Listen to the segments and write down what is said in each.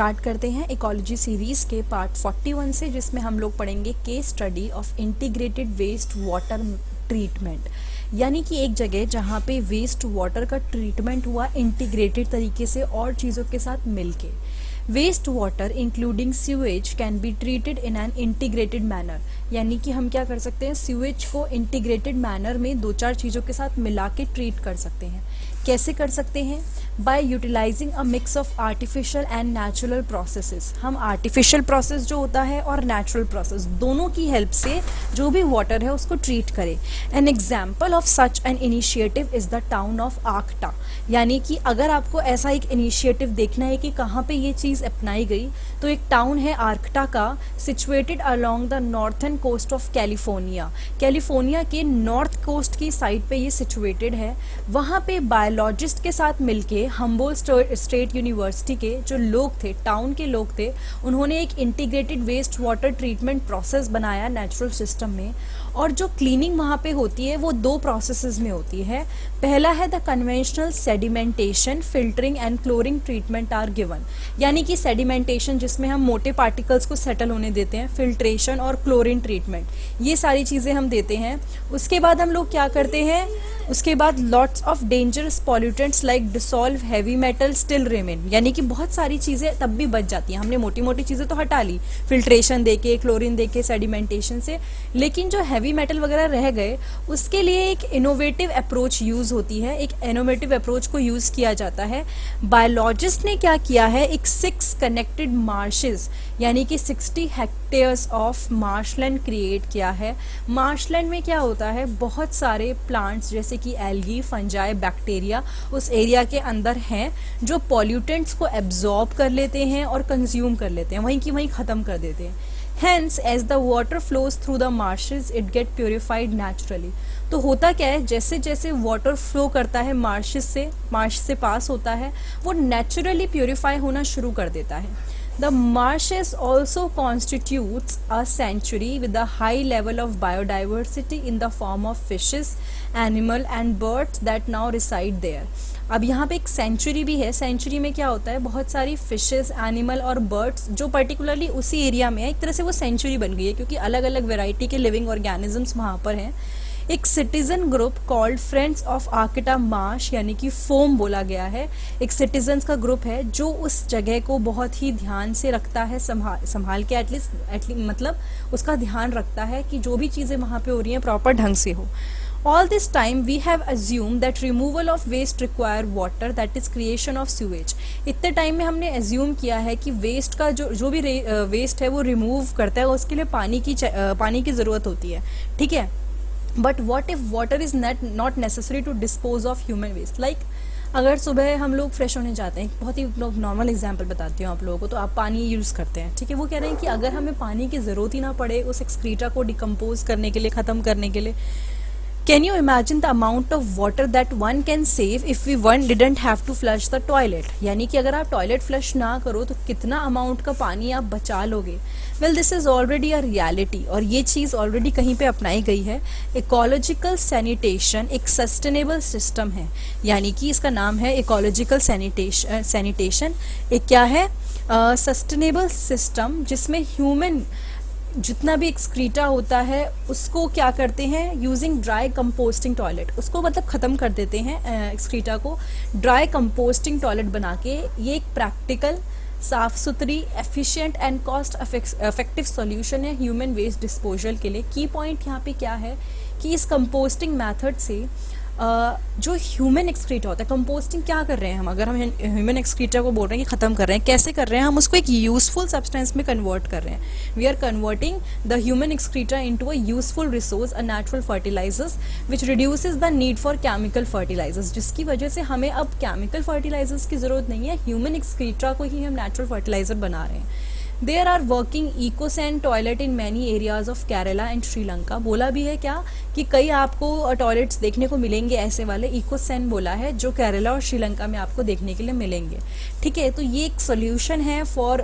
Start करते हैं ecology series के पार्ट 41 से, जिसमें हम लोग पढ़ेंगे case study of integrated waste water treatment. यानी कि एक जगह जहाँ पे वेस्ट वाटर का ट्रीटमेंट हुआ इंटीग्रेटेड तरीके से और चीज़ों के साथ मिलके। Waste water including sewage can be treated in an integrated manner. यानी कि हम क्या कर सकते हैं, सीवेज को इंटीग्रेटेड मैनर में दो चार चीज़ों के साथ मिला के ट्रीट कर सकते हैं। कैसे कर सकते हैं? By utilising a mix of artificial and natural processes. हम आर्टिफिशियल प्रोसेस जो होता है और नेचुरल प्रोसेस दोनों की हेल्प से जो भी वाटर है उसको ट्रीट करें। An example of such an initiative is the town of Arcata. यानी कि अगर आपको ऐसा एक इनिशिएटिव देखना है कि कहाँ पे ये चीज़ अपनाई गई, तो एक टाउन है आर्कटा का, situated along the northern coast of California. California के नॉर्थ कोस्ट की साइड पे ये सिचुएटेड है। वहाँ पे बायोलॉजिस्ट के साथ मिलके हम्बोल्ट स्टेट यूनिवर्सिटी के जो लोग थे, टाउन के लोग थे, उन्होंने एक integrated waste water treatment process बनाया नेचुरल सिस्टम में। और जो क्लीनिंग वहाँ पे होती है वो दो प्रोसेसेस में होती है। पहला है the conventional sedimentation, filtering and chlorine treatment are given. यानी कि सेडिमेंटेशन जिसमें हम मोटे पार्टिकल्स को सेटल होने देते हैं, फिल्ट्रेशन और क्लोरीन ट्रीटमेंट, ये सारी चीज़ें हम देते हैं। उसके बाद हम लोग क्या करते हैं, उसके बाद lots of dangerous pollutants like dissolve heavy metal still remain. यानी कि बहुत सारी चीज़ें तब भी बच जाती हैं। हमने मोटी मोटी चीज़ें तो हटा ली फिल्ट्रेशन देके, क्लोरीन देके, सेडिमेंटेशन से, लेकिन जो हैवी मेटल वगैरह रह गए उसके लिए एक इनोवेटिव अप्रोच यूज़ होती है। एक इनोवेटिव अप्रोच को यूज़ किया जाता है। बायोलॉजिस्ट ने क्या किया है, एक 6 कनेक्टेड मार्शेस यानी कि 60 हेक्टेयर्स ऑफ मार्शलैंड क्रिएट किया है। मार्शलैंड में क्या होता है, बहुत सारे प्लांट्स जैसे कि एल्गी, फंजाई, बैक्टीरिया उस एरिया के अंदर हैं जो पॉल्यूटेंट्स को एब्जॉर्ब कर लेते हैं और कंज्यूम कर लेते हैं, वहीं की वहीं ख़त्म कर देते हैं। Hence, as the water flows through the marshes, it get purified naturally. तो होता क्या है, जैसे जैसे वाटर फ्लो करता है मार्श से पास होता है, वो नेचुरली प्योरीफाई होना शुरू कर देता है। The marshes also constitutes a sanctuary with a high level of biodiversity in the form of fishes, animal and birds that now reside there. अब यहाँ पे एक सेंचुरी भी है। सेंचुरी में क्या होता है, बहुत सारी फिशेस, एनिमल और बर्ड्स जो पर्टिकुलरली उसी एरिया में है। एक तरह से वो सेंचुरी बन गई है क्योंकि अलग अलग वेराइटी के लिविंग ऑर्गेनिजम्स वहाँ पर हैं। एक citizen group called Friends of Arcata Marsh यानी कि फोम बोला गया है, एक सिटीजन्स का ग्रुप है जो उस जगह को बहुत ही ध्यान से रखता है, संभाल के एटलीस्ट मतलब उसका ध्यान रखता है कि जो भी चीज़ें वहाँ पे हो रही हैं प्रॉपर ढंग से हो। All this time we have assumed that removal of waste require water, that is creation of sewage. इतने टाइम में हमने assume किया है कि वेस्ट का जो भी वेस्ट है वो रिमूव करता है, उसके लिए पानी की ज़रूरत होती है, ठीक है। But what if water is not necessary to dispose of human waste. Like अगर सुबह हम लोग फ्रेश होने जाते हैं, बहुत ही नॉर्मल एग्जांपल बताती हूँ आप लोगों को, तो आप पानी यूज़ करते हैं, ठीक है। वो कह रहे हैं कि अगर हमें पानी की ज़रूरत ही ना पड़े उस एक्सक्रीटा को डिकम्पोज करने के लिए, ख़त्म करने के लिए, can you imagine the amount of water that one can save if one didn't have to flush the toilet? यानी कि अगर आप टॉयलेट फ्लश ना करो तो कितना अमाउंट का पानी आप बचा लोगे। Well this is already a reality और ये चीज़ ऑलरेडी कहीं पे अपनाई गई है। इकोलॉजिकल सैनिटेशन एक सस्टेनेबल सिस्टम है, यानी कि इसका नाम है इकोलॉजिकल सैनिटेशन। एक क्या है, सस्टेनेबल सिस्टम जिसमें ह्यूमन जितना भी एक्सक्रीटा होता है उसको क्या करते हैं, यूजिंग ड्राई कंपोस्टिंग टॉयलेट, उसको मतलब ख़त्म कर देते हैं एक्सक्रीटा को, ड्राई कंपोस्टिंग टॉयलेट बना के। ये एक प्रैक्टिकल, साफ़ सुथरी, efficient and cost effective solution है ह्यूमन वेस्ट डिस्पोजल के लिए। की पॉइंट यहाँ पे क्या है कि इस कंपोस्टिंग मेथड से जो ह्यूमन एक्सक्रीटा होता है, कंपोस्टिंग क्या कर रहे हैं हम, अगर हम ह्यूमन एक्सक्रीटा को बोल रहे हैं कि ख़त्म कर रहे हैं, कैसे कर रहे हैं, हम उसको एक यूज़फुल सब्सटेंस में कन्वर्ट कर रहे हैं। We are converting the human excreta into a useful resource, a natural fertilisers which reduces the need for chemical fertilisers, जिसकी वजह से हमें अब केमिकल फर्टिलाइजर्स की ज़रूरत नहीं है, ह्यूमन एक्सक्रीटा को ही हम नेचुरल फर्टिलाइजर बना रहे हैं। There are working ecosan toilet in many areas of Kerala and Sri Lanka. बोला भी है क्या कि कई आपको टॉयलेट्स देखने को मिलेंगे ऐसे वाले, इकोसैन बोला है, जो केरला और श्रीलंका में आपको देखने के लिए मिलेंगे, ठीक है। तो ये एक सोल्यूशन है फॉर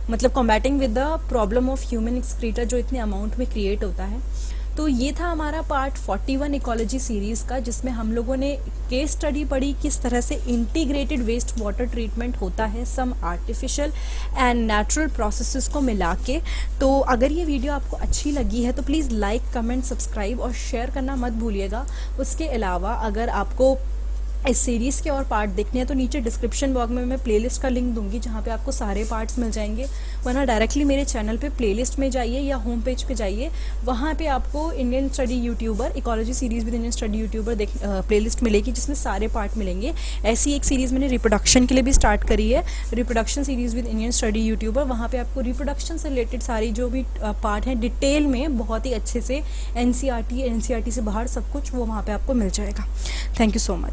मतलब combating with the problem of human excreta जो इतने अमाउंट में क्रिएट होता है। तो ये था हमारा पार्ट 41 इकोलॉजी सीरीज़ का, जिसमें हम लोगों ने केस स्टडी पढ़ी किस तरह से इंटीग्रेटेड वेस्ट वाटर ट्रीटमेंट होता है सम आर्टिफिशियल एंड नेचुरल प्रोसेसेस को मिला के। तो अगर ये वीडियो आपको अच्छी लगी है तो प्लीज़ लाइक, कमेंट, सब्सक्राइब और शेयर करना मत भूलिएगा। उसके अलावा अगर आपको इस सीरीज़ के और पार्ट देखने हैं तो नीचे डिस्क्रिप्शन बॉक्स में मैं प्लेलिस्ट का लिंक दूंगी, जहाँ पे आपको सारे पार्ट्स मिल जाएंगे। वरना डायरेक्टली मेरे चैनल पे प्लेलिस्ट में जाइए या होम पेज पे जाइए, वहाँ पे आपको Indian study YouTuber ecology series with Indian study YouTuber playlist मिलेगी, जिसमें सारे पार्ट मिलेंगे। ऐसी एक सीरीज़ मैंने रिप्रोडक्शन के लिए भी स्टार्ट करी है, reproduction series with Indian study YouTuber. वहाँ पर आपको रिप्रोडक्शन से रिलेटेड सारी जो भी पार्ट हैं डिटेल में बहुत ही अच्छे से NCERT से बाहर सब कुछ वो वहाँ पर आपको मिल जाएगा। Thank you so much.